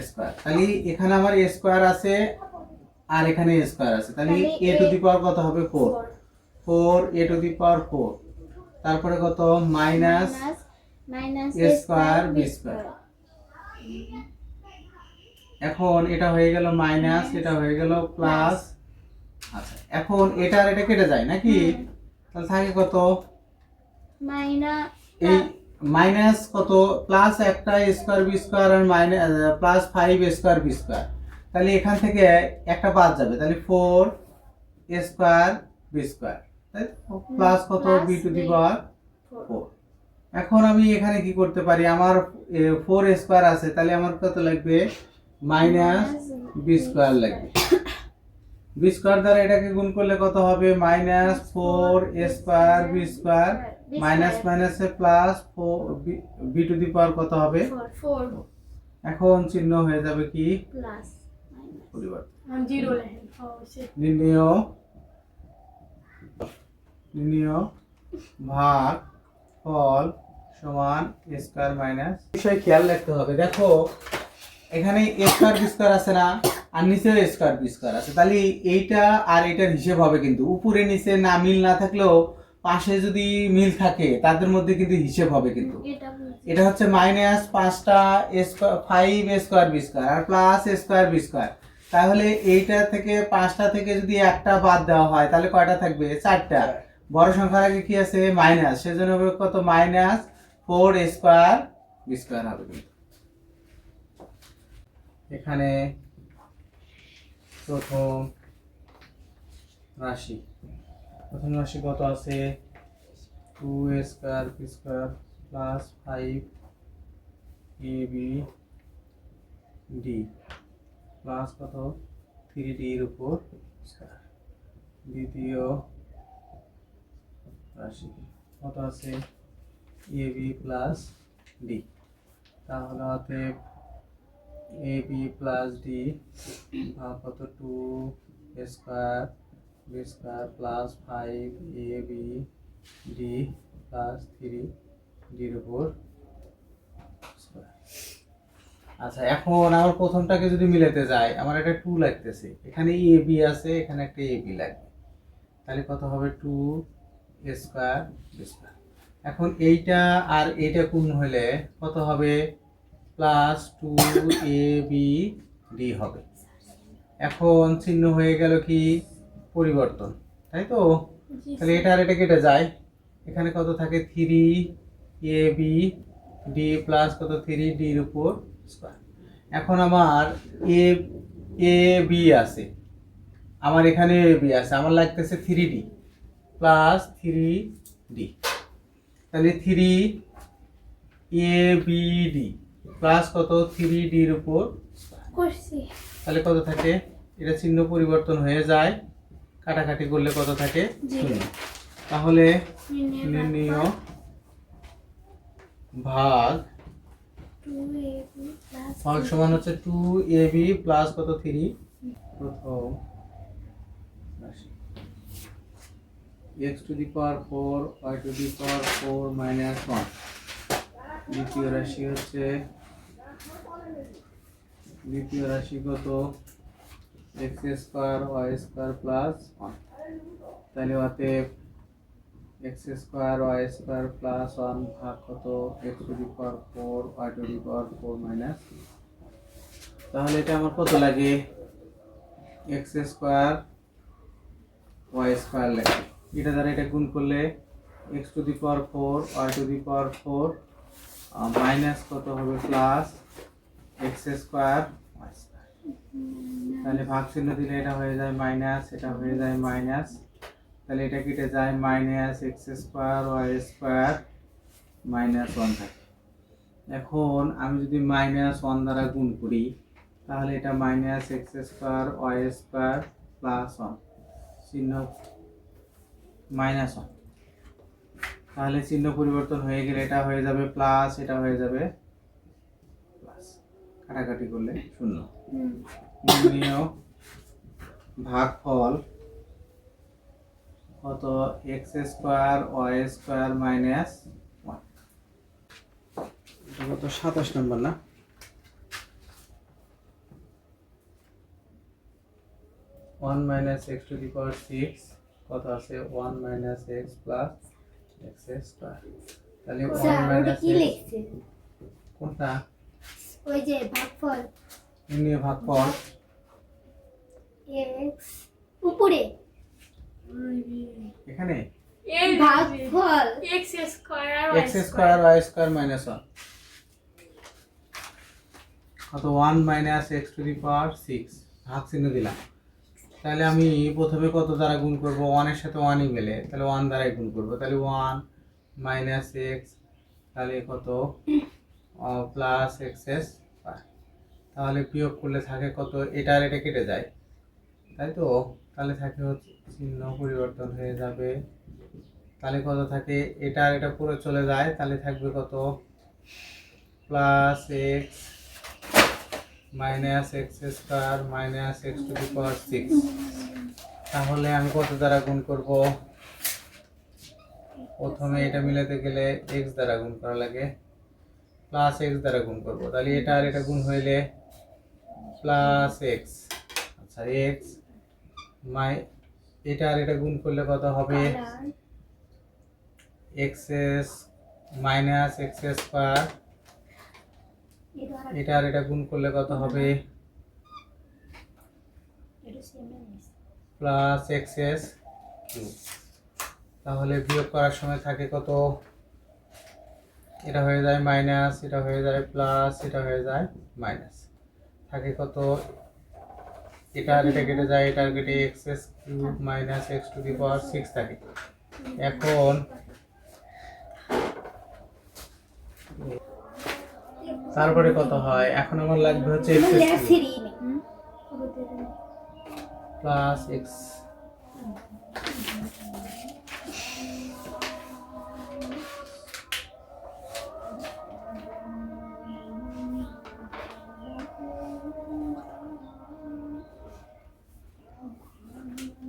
Square. তাহলে এখানে আমার a স্কয়ার আছে আর এখানে a স্কয়ার আছে, তাহলে a টু দি পাওয়ার কত হবে 4, 4 a টু দি পাওয়ার 4, তারপরে কত minus a square b square. এখন এটা হয়ে গেল মাইনাস, এটা হয়ে গেল প্লাস। আচ্ছা এখন এটা আর এটা কেটে যায় নাকি, তাহলে থাকে কত এই মাইনাস কত প্লাস একটা a স্কয়ার b স্কয়ার আর minus plus 5 a square b square, তাহলে এখান থেকে একটা বাদ যাবে, তাহলে 4 a স্কয়ার b স্কয়ার, তাই প্লাস কত b টু দি পাওয়ার 4। এখন আমি এখানে কি করতে পারি, আমার 4 a স্কয়ার আছে, তাহলে আমার কত লাগবে মাইনাস b স্কয়ার লাগবে। b স্কয়ার দ্বারা এটাকে গুণ করলে কত হবে minus 4 a square b square, minus মাইনাসে plus b to the power কত হবে 4। এখন চিহ্ন হয়ে যাবে কি প্লাস পরিবর্তন, জিরো নির্ণয় ভাগ ফল সমান a স্কয়ার মাইনাস। বিষয় খেয়াল রাখতে হবে, দেখো এখানে a স্কয়ার b স্কয়ার আছে না, আর নিচেও a স্কয়ার b স্কয়ার আছে, তাহলে এইটা আর এটার হিসাব হবে, কিন্তু উপরে নিচে না মিল না থাকলেও পাশে যদি মিল থাকে তাদের মধ্যে কিন্তু হিসাব হবে। কিন্তু এটা হচ্ছে মাইনাস 5টা a5 a square b square আর plus a square b square, তাহলে এইটা থেকে 5টা থেকে যদি একটা বাদ দেওয়া হয় তাহলে কয়টা থাকবে 4টা, বড় সংখ্যার আগে কি আছে মাইনাস, সেজন্য হবে কত minus 4 a square b square হবে। কিন্তু এখানে প্রথম রাশি কত আছে 2 a square b square plus 5 ab d plus কত 3d এর উপর স্কয়ার। দ্বিতীয় রাশি কত আছে ab প্লাস d, তাহলে অতএব ab প্লাস d ভাগ কত 2 a square b square plus 5 ab d plus 3d এর উপর স্কয়ার। আচ্ছা এখন আমার প্রথমটাকে যদি মিলাতে যাই, আমার একটা 2 লাগতেছে, এখানে ab আছে, এখানে একটা ab লাগবে, তাহলে কত হবে 2 a স্কয়ার b স্কয়ার। এখন এইটা আর এইটা গুণ হলে কত হবে প্লাস 2 ab d হবে। এখন চিহ্ন হয়ে গেল কি পরিবর্তন, তাই তো, তাহলে এটা আর এটা কেটে যায়, এখানে কত থাকে 3 ab d প্লাস কত 3d এর উপর স্কয়ার। এখন আমার ab আছে, আমার এখানে ab আছে, আমার লাগতেছে 3d প্লাস 3d, তাহলে 3abd প্লাস কত 3d এর উপর করছি, তাহলে কত থাকে, এটা চিহ্ন পরিবর্তন হয়ে যায়, কাটাকাটি করলে কত থাকে 0। তাহলে নির্ণয় ভাগ সমান হচ্ছে 2ab প্লাস কত 3, প্রথম রাশি x two the power 4 y two the power 4 minus 1। দ্বিতীয় রাশি হচ্ছে কত x square y square plus 1, তাহলে অতএব x square y square plus 1 ভাগ কত x two the power 4 y two the power 4 minus, তাহলে এটা আমার কত লাগে x স্কয়ার y স্কয়ার লাগে, এটা দ্বারা এটা গুণ করলে x two the power 4 y two the power 4 minus কত হবে plus x square y square, তাহলে ভাগ চিহ্ন দিলে এটা হয়ে যায় মাইনাস, এটা হয়ে যায় মাইনাস, তাহলে এটা কেটে যায় minus x square y square minus 1 থাকে। এখন আমি যদি মাইনাস 1 দ্বারা গুণ করি তাহলে এটা minus x square y square plus 1, চিহ্ন মাইনাস 1, তাহলে চিহ্ন পরিবর্তন হয়ে গেলে এটা হয়ে যাবে প্লাস, এটা হয়ে যাবে প্লাস, কাটাকাটি করলে 0। নির্ণয় ভাগফল কত x square y square minus 1, এটা কত 27 নম্বর না। 1 minus x to the power 6 কত আছে 1 minus x plus x square. তাহলে 1 মাইনাস কি এক্স লিখছে কোনটা ওই যে ভাগফল নিয়ে ভাগফল x উপরে এখানে ভাগফল x স্কয়ার আর x square y square minus 1 কত 1 minus x to the power 6 ভাগ চিহ্ন দিলাম। তাহলে আমি প্রথমে কত দ্বারা গুণ করব 1 এর সাথে 1ই মেলে, তাহলে 1 দ্বারাই গুণ করব। তাহলে 1 মাইনাস এক্স তাহলে কত প্লাস এক্স স্কয়ার। তাহলে বিয়োগ করলে থাকে কত, এটা আর এটা কেটে যায় তাই তো, তাহলে থাকে হচ্ছে চিহ্ন পরিবর্তন হয়ে যাবে। তাহলে কত থাকে, এটা আর এটা পুরো চলে যায়, তাহলে থাকবে কত plus x minus x square minus x to the power 6। তাহলে আমি কত দ্বারা গুণ করব, প্রথমে এটা মিলাতে গেলে এক্স দ্বারা গুণ করা লাগে, প্লাস এক্স দ্বারা গুণ করব। তাহলে এটা আর এটা গুণ হইলে প্লাস এক্স, আচ্ছা এক্স এটা আর এটা গুণ করলে কত হবে এক্স মাইনাস এক্স স্কয়ার, এটা আর এটা গুণ করলে কত হবে প্লাস এক্স কিউব। তাহলে বিয়োগ করার সময় থাকে কত, এটা হয়ে যায় মাইনাস, এটা হয়ে যায় প্লাস, এটা হয়ে যায় মাইনাস, থাকে কত, এটা আর এটা কেটে যায়, এটা আর কেটে x cube minus x to the power 6 থাকে। এখন তারপরে কত হয়, এখন আমার লাগবে হচ্ছে x plus x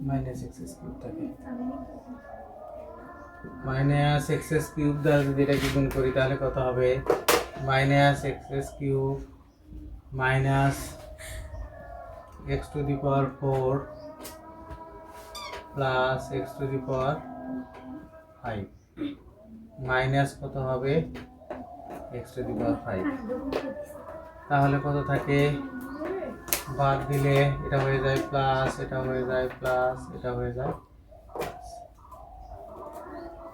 minus x cube থাকে। মাইনাস এক্স কিউব দ্বারা যদি এটাকে গুণ করি তাহলে কত হবে minus x cube minus x to the power 4 plus x to the power 5 minus কত হবে এক্স টু দি পাওয়ার 5। তাহলে কত থাকে, বাদ দিলে এটা হয়ে যায় প্লাস, এটা হয়ে যায় প্লাস, এটা হয়ে যায়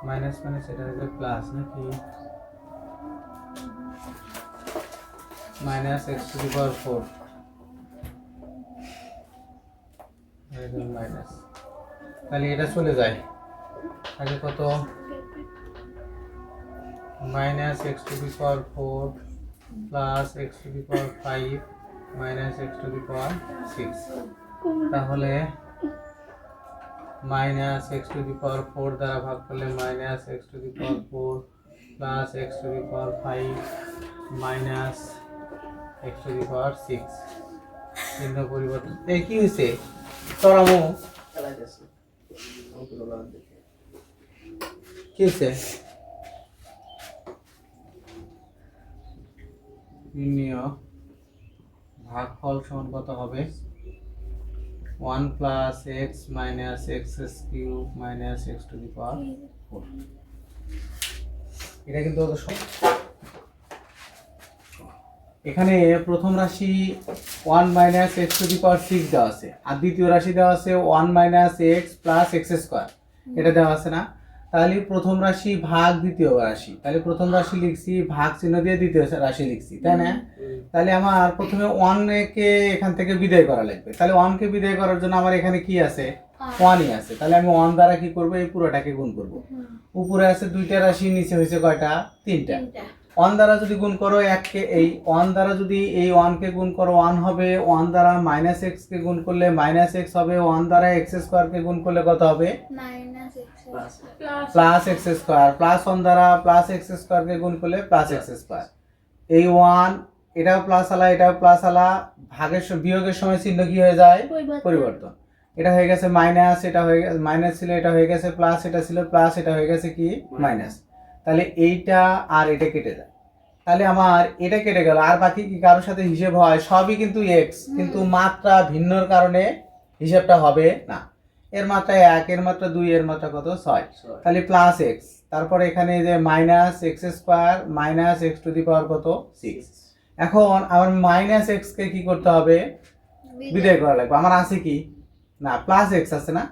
মাইনাস মাইনাস, এটা হয়ে যায় প্লাস নাকি minus x to the power 4 minus, তাহলে এটা চলে যায়, তাহলে কত minus x to the power 4 plus x to the power 5 minus x to the power 6। তাহলে minus x to the power 4 দ্বারা ভাগ করলে minus x to the power 4 plus x to the power 5 minus x to the power 6। চিহ্ন পরিবর্তন, এই কি হয়েছে তরামো কি হয়েছে, নির্ণয় ভাগফল সমান কত হবে 1 plus x minus x cube minus x to the power 4। এটা কিন্তু এখানে প্রথম রাশি 1 minus x to the power 6 দেওয়া আছে, আর দ্বিতীয় রাশি দেওয়া আছে 1 minus x plus x square, এটা দেওয়া আছে না। তাহলে প্রথম রাশি ভাগ দ্বিতীয় রাশি, তাহলে প্রথম রাশি লিখছি ভাগ চিহ্ন দিয়ে দ্বিতীয় রাশি লিখছি তাই না। তাহলে আমার প্রথমে 1 কে এখান থেকে বিদায় করা লাগবে, তাহলে 1 কে বিদায় করার জন্য আমার এখানে কি আছে 1ই আছে, তাহলে আমি 1 দ্বারা কি করব, এই পুরোটাকে গুণ করব। উপরে আছে দুইটা রাশি, নিচে হয়েছে কয়টা তিনটা। 1 দ্বারা যদি গুণ করো 1 কে, এই 1 দ্বারা যদি এই 1 কে গুণ করো 1 হবে, 1 দ্বারা মাইনাস এক্স কে গুণ করলে মাইনাস এক্স হবে, 1 দ্বারা এক্স স্কয়ার কে গুণ করলে কত হবে প্লাস এক্স স্কয়ার, প্লাস 1 দ্বারা প্লাস এক্স স্কয়ার কে গুণ করলে প্লাস এক্স স্কয়ার। এই 1 এটাও প্লাস আলা এটাও প্লাস আলা, ভাগের বিয়োগের সময় চিহ্ন কি হয়ে যায় পরিবর্তন। এটা হয়ে গেছে মাইনাস, এটা হয়ে গেছে মাইনাস ছিল, এটা হয়ে গেছে প্লাস, এটা ছিল প্লাস, এটা হয়ে গেছে কি মাইনাস। তাহলে এইটা আর এটা কেটে যায়, তাহলে আমার এটা কেটে গেল, আর বাকি কি কারোর সাথে হিসেব হয় সবই কিন্তু এক্স, কিন্তু মাত্রা ভিন্নর কারণে হিসাবটা হবে না। এর মাত্রা 1, এর মাত্রা 2, এর মাত্রা কত 6, তাহলে প্লাস এক্স, তারপরে এখানে যে minus x square minus x to the power কত 6। এখন আমার মাইনাস এক্স কে কি করতে হবে, বিদায় করা লাগবে। আমার আছে কি না প্লাস এক্স আছে না,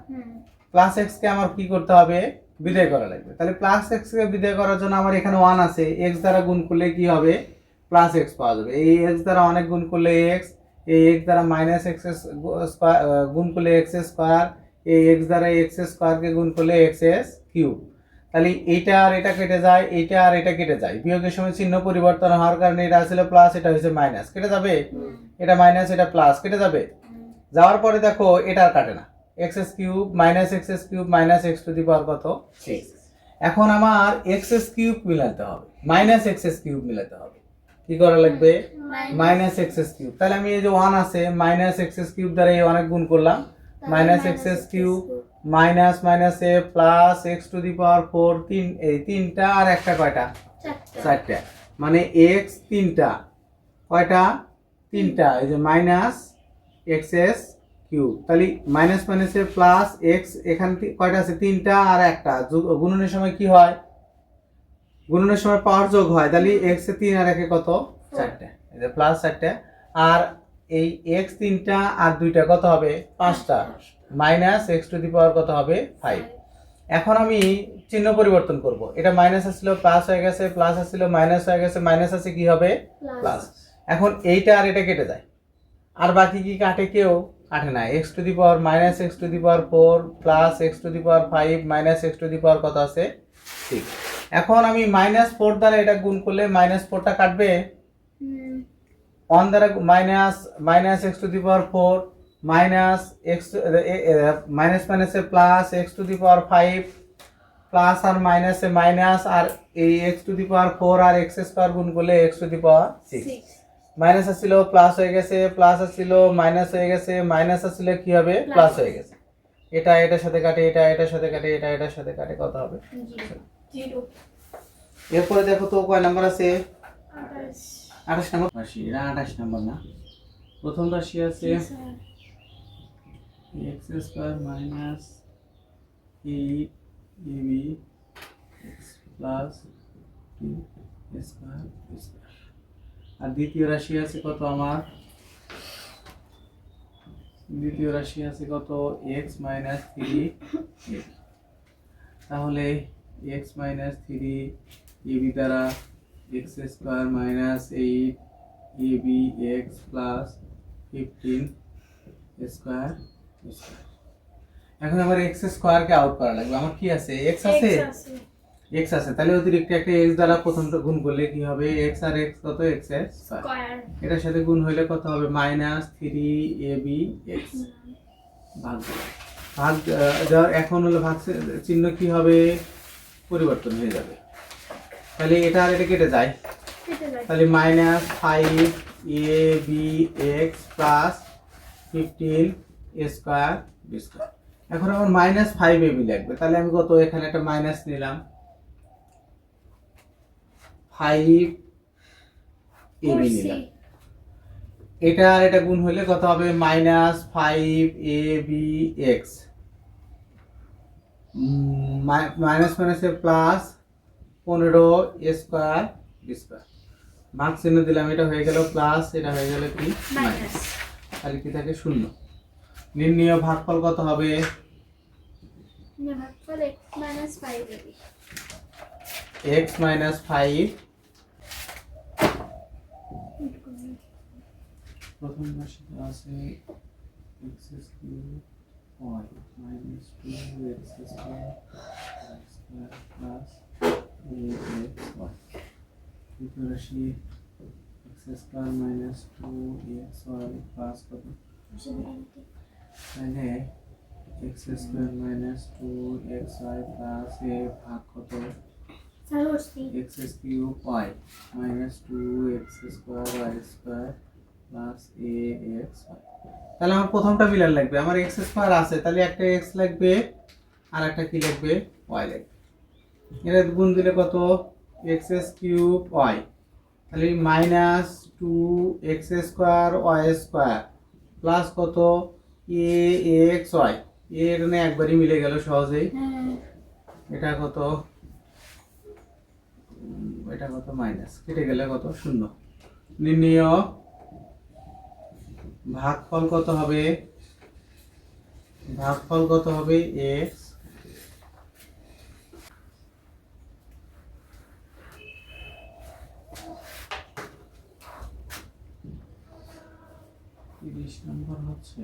প্লাস এক্স কে আমার কি করতে হবে, বিদায় করা লাগবে। তাহলে প্লাস এক্স কে বিদায় করার জন্য আমার এখানে 1 আছে, এক্স দ্বারা গুণ করলে কি হবে প্লাস এক্স পাওয়া যাবে। এই এক্স দ্বারা অনেক গুণ করলে এক্স, এই এক্স দ্বারা মাইনাস এক্স স্কোয়ার গুণ করলে এক্স স্কোয়ার, এই এক্স দ্বারা এক্স স্কোয়ার কে গুণ করলে এক্স এস কিউব। তাহলে এইটা আর এটা কেটে যায়, এইটা আর এটা কেটে যায়, বিয়োগের সময় চিহ্ন পরিবর্তন হওয়ার কারণে এটা আসলে প্লাস, এটা হয়েছে মাইনাস, কেটে যাবে, এটা মাইনাস এটা প্লাস, কেটে যাবে। যাওয়ার পরে দেখো এটা আর কাটে না, x s cube minus x s cube minus x to the power কত 6। এখন আমার এক্স এস কিউব মিলাতে হবে, মাইনাস এক্স এস কিউব মিলাতে হবে। কি করা লাগবে, মাইনাস এক্স এস কিউব। তাহলে আমি এই যে 1 আছে মাইনাস এক্স এস কিউব দ্বারা এই অনেক গুণ করলাম, minus x s cube minus minus a plus x to the power 4, এই তিনটা আর একটা কয়টা 4টা, মানে এক্স তিনটা কয়টা 3টা, এই যে মাইনাস এক্স এস কিউব। তাহলে মাইনাস মাইনাসে প্লাস এক্স, এখান কয়টা আছে 3টা আর একটা, গুণনের সময় কি হয়, গুণনের সময় পাওয়ার যোগ হয়, তাহলে এক্স এ 3 আর একে কত 4টা, এই যে প্লাস 4টা, আর এই এক্স 3টা আর 2টা কত হবে 5টা, minus x to the power কত হবে 5। এখন আমি চিহ্ন পরিবর্তন করব, এটা মাইনাস আসছিল প্লাস হয়ে গেছে, প্লাস আসছিল মাইনাস হয়ে গেছে, মাইনাস আছে কি হবে প্লাস। এখন এইটা আর এটা কেটে যায়, আর বাকি কি কাটে, কেউ কাটে না। X to the power minus x to the power 4 plus x to the power 5 minus x to the power কত আছে 6। এখন আমি মাইনাস 4 দ্বারা এটা গুণ করলে মাইনাস 4টা কাটবে, 1 দ্বারা minus minus x to the power 4 minus x minus মাইনাসে plus x to the power 5 plus আর মাইনাসে মাইনাস, আর এই এক্স টু দি পাওয়ার 4 আর এক্স স্কোয়ার গুণ করলে x to the power 6। Minus আসছিল প্লাস হয়ে গেছে, প্লাস আসছিল মাইনাস হয়ে গেছে, মাইনাস আসছিল কি হবে প্লাস হয়ে গেছে। এটা এটার সাথে কাটে, এটা এটার সাথে কাটে, এটা এটার সাথে কাটে, কত হবে 0। এরপরে দেখো তো কয় নাম্বার আছে, 28। 28 নাম্বার রাশি, এটা 28 নাম্বার না। প্রথম রাশি আছে x square minus 8 AB x plus 2 square square. আর দ্বিতীয় রাশি আছে কত আমার, দ্বিতীয় রাশি আছে কত এক্স মাইনাস 3 তাহলে এক্স মাইনাস 3 এবি দ্বারা x square minus 8 AB x plus 15 square square. এখন আমার এক্স স্কোয়ারকে আউট করা লাগবে। আমার কি আছে, এক্স আছে, এক্স আছে, তাহলে অতিরিক্ত একটা এক্স দ্বারা প্রথমটা গুণ করলে কি হবে, এক্স আর এক্স কত এক্স এর স্কয়ার, এটার সাথে গুণ হইলে কত হবে মাইনাস 3ab এক্স ভাগ ভাগ এখন হলো ভাগ চিহ্ন কি হবে পরিবর্তন হয়ে যাবে, তাহলে এটা আর এটা কেটে যায়, তাহলে minus 5ab x plus 15 square square. এখন আমার মাইনাস 5ab লাগবে, তাহলে আমি কত এখানে একটা মাইনাস নিলাম 5ab নিলাম, এটা আর এটা গুণ হলে কত হবে মাইনাস 5ab এক্স মাইনাস মাইনাসে প্লাস 15 স্কয়ার স্কয়ার, ভাগ চিহ্ন দিলাম, এটা হয়ে গেল প্লাস, এটা হয়ে গেল কি মাইনাস, তাহলে কি থাকে শূন্য। নির্ণয় ভাগফল কত হবে, ভাগফল x minus 5ab x minus 5 প্রথম রাশিতে আছে x cube y minus 2x square plus ax y। দ্বিতীয় রাশি x square minus 2xy plus কত, তাহলে x square minus 2xy plus a ভাগ কত x cube y minus 2x square y square plus ax y। তাহলে আমার প্রথমটা Milan লাগবে, আমার x স্কয়ার আছে, তাহলে একটা x লাগবে আর একটা কি লাগবে y লাগবে, এর গুণ দিলে কত x কিউব y, তাহলে minus 2x square y square plus কত এ এক্স ওয়াই, এর না একবারই মিলে গেল সহজেই। হ্যাঁ এটা কত, এটা কত মাইনাস, কেটে গেলে কত শূন্য। নির্ণয় ভাগফল কত হবে, ভাগফল কত হবে এক্স, নম্বর হচ্ছে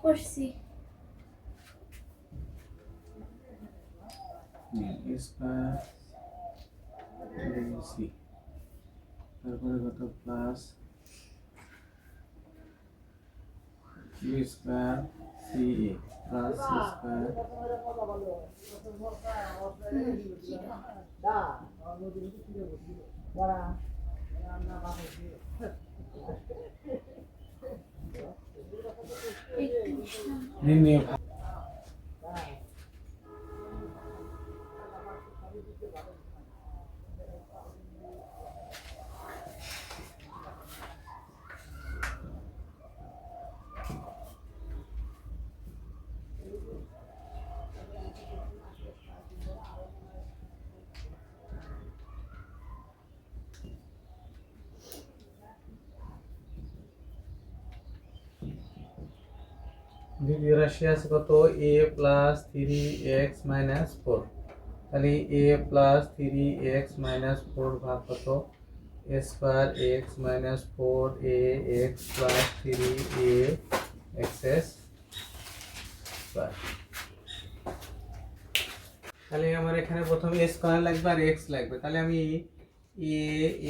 করছি স্কয়ার সি, তারপরে কত plus b square c a plus c square নির্ণয়। দ্বিতীয় রাশি আছে কত, a plus three x minus four, তাহলে a plus three x minus four ভাগ কত a square x minus four a x plus three a x s square. তাহলে আমার এখানে প্রথমে এ স্কোয়ার লাগবে আর এক্স লাগবে, তাহলে আমি এ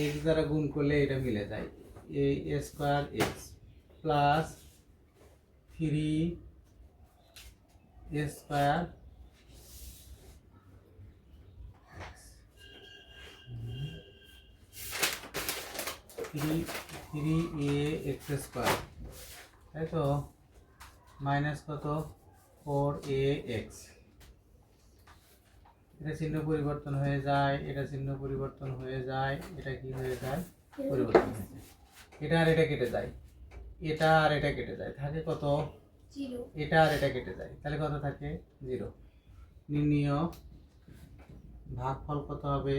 এক্স দ্বারা গুণ করলে এটা মিলে যায়, এ square x plus three A square three a x square, তাই তো, মাইনাস কত ফোর এ এক্স, এটা চিহ্ন পরিবর্তন হয়ে যায়, এটা চিহ্ন পরিবর্তন হয়ে যায়, এটা কি হয়ে যায় পরিবর্তন হয়ে যায়, এটা আর এটা কেটে যায়, এটা আর এটা কেটে যায়, থাকে কত জিরো। এটা আর এটা কেটে যায়, তাহলে কত থাকে জিরো। নির্ণয় ভাগফল কত হবে,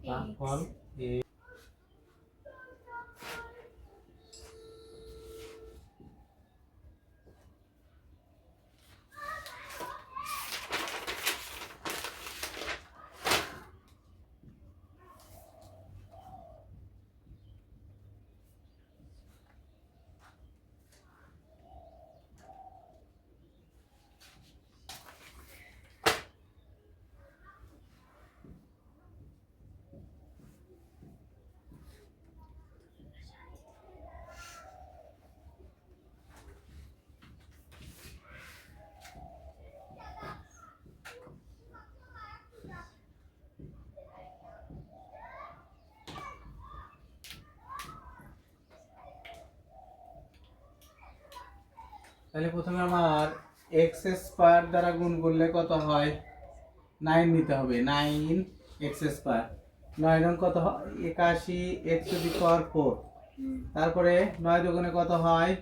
ভাগফল এ তাহলে প্রথমে আমার এক্স স্কোয়ার দ্বারা গুণ করলে কত হয়, 9 নিতে হবে, 9 এক্স স্কোয়ার, 9 রং কত হয় 81 এক্স টু দি পাওয়ার 4, তারপরে 9 দুগুণে কত হয়,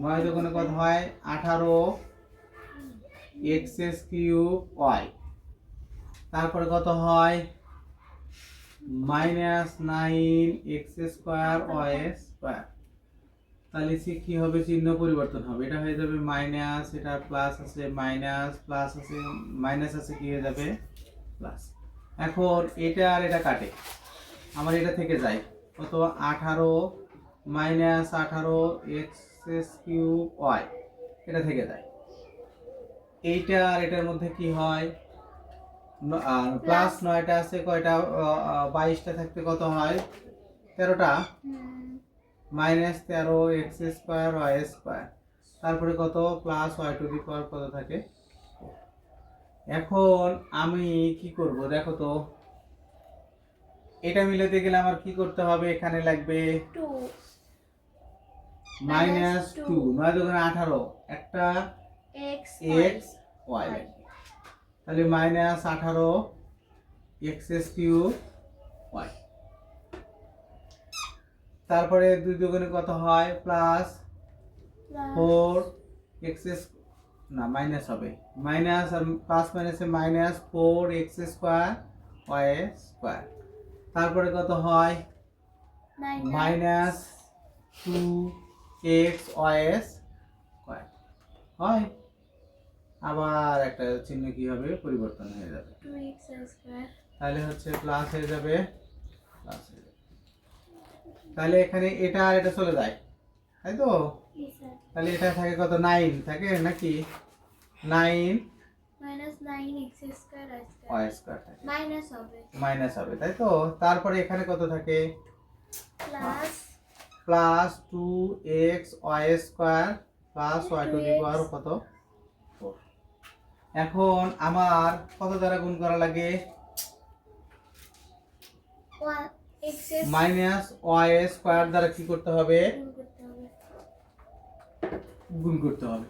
9 দুগুণে কত হয় 18 এক্স এস কিউব ওয়াই, তারপরে কত হয় minus 9 x square y square, তাহলে সে কি হবে চিহ্ন পরিবর্তন হবে, এটা হয়ে যাবে মাইনাস, এটা প্লাস আছে মাইনাস, প্লাস আছে মাইনাস আছে কি হয়ে যাবে প্লাস। এখন এটা আর এটা কাটে, আমার এটা থেকে যায় কত 18 মাইনাস 18 এক্স কিউব ওয়াই, এটা থেকে যায়, এইটা আর এটার মধ্যে কি হয় প্লাস 9টা আছে কয়টা 22টা থাকতে কত হয় 13টা হুম, minus 13 x square y square, তারপরে কত plus y to the power কত থাকে। এখন আমি কি করব দেখো তো, এটা মিলাতে গেলে আমার কি করতে হবে, এখানে লাগবে 2 মাইনাস two। 2, 9 দুগুণে 18, একটা x এক্স ওয়াই লাগবে, তাহলে মাইনাস 18 এক্স কিউব ওয়াই, তারপরে 2 দুগুণে কত হয় প্লাস 4 এক্স, না মাইনাস হবে, মাইনাস আর প্লাস মাইনাসে minus 4 x square y square, তারপরে কত হয় মাইনাস 2 এক্স ওয়াই স্কোয়ার হয়, আবার একটা চিহ্ন কি হবে পরিবর্তন হয়ে যাবে, 2x স্কয়ার। তাহলে হচ্ছে প্লাস হয়ে যাবে, প্লাস হয়ে যাবে, তাহলে এখানে এটা আর এটা চলে যায়, তাই তো, তাহলে এটা থাকে কত 9 থাকে নাকি, 9 minus 9x square y square y square থাকে, মাইনাস হবে মাইনাস হবে তাই তো, তারপরে এখানে কত থাকে plus plus 2 x y square plus y to the 2x power কত 4। এখন আমার কত দ্বারা গুণ করা লাগে, 1x মাইনাস ওয়াই স্কোয়ার দ্বারা কি করতে হবে, গুণ করতে হবে গুণ করতে হবে,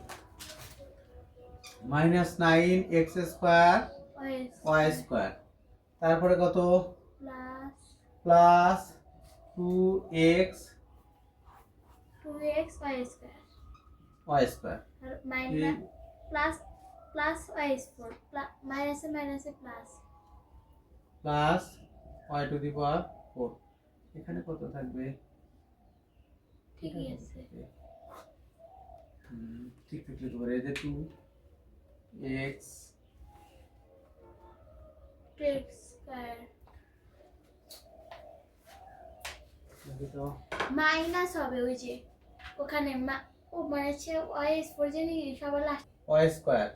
minus 9 x square y y square, তারপরে কত plus plus 2x 2x y square y square, আর minus plus plus y square মাইনাসে মাইনাসে plus plus y to the power 4, এখানে কত থাকবে, ঠিকই আছে ঠিক ঠিক লিখতে পারি, এই যে 2x 2x স্কয়ার তো মাইনাস হবে ওই যে ওখানে ও মানে হচ্ছে y স্কয়ার জানি সবার লাস্ট ওয়াই স্কোয়ার,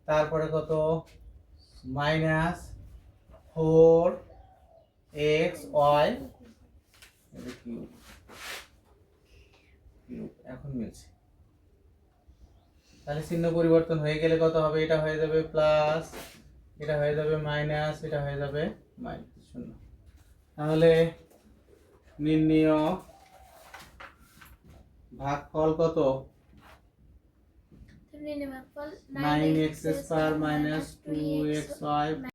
তারপরে কত minus 4 x y cube, cube এখন মিলছে, তাহলে চিহ্ন পরিবর্তন হয়ে গেলে কত হবে, এটা হয়ে যাবে প্লাস, এটা হয়ে যাবে মাইনাস, এটা হয়ে যাবে মাইনাস 0, তাহলে নির্ণয় ভাগফল কত, তুমি নেবে ফল 9x স্কয়ার মাইনাস 2xy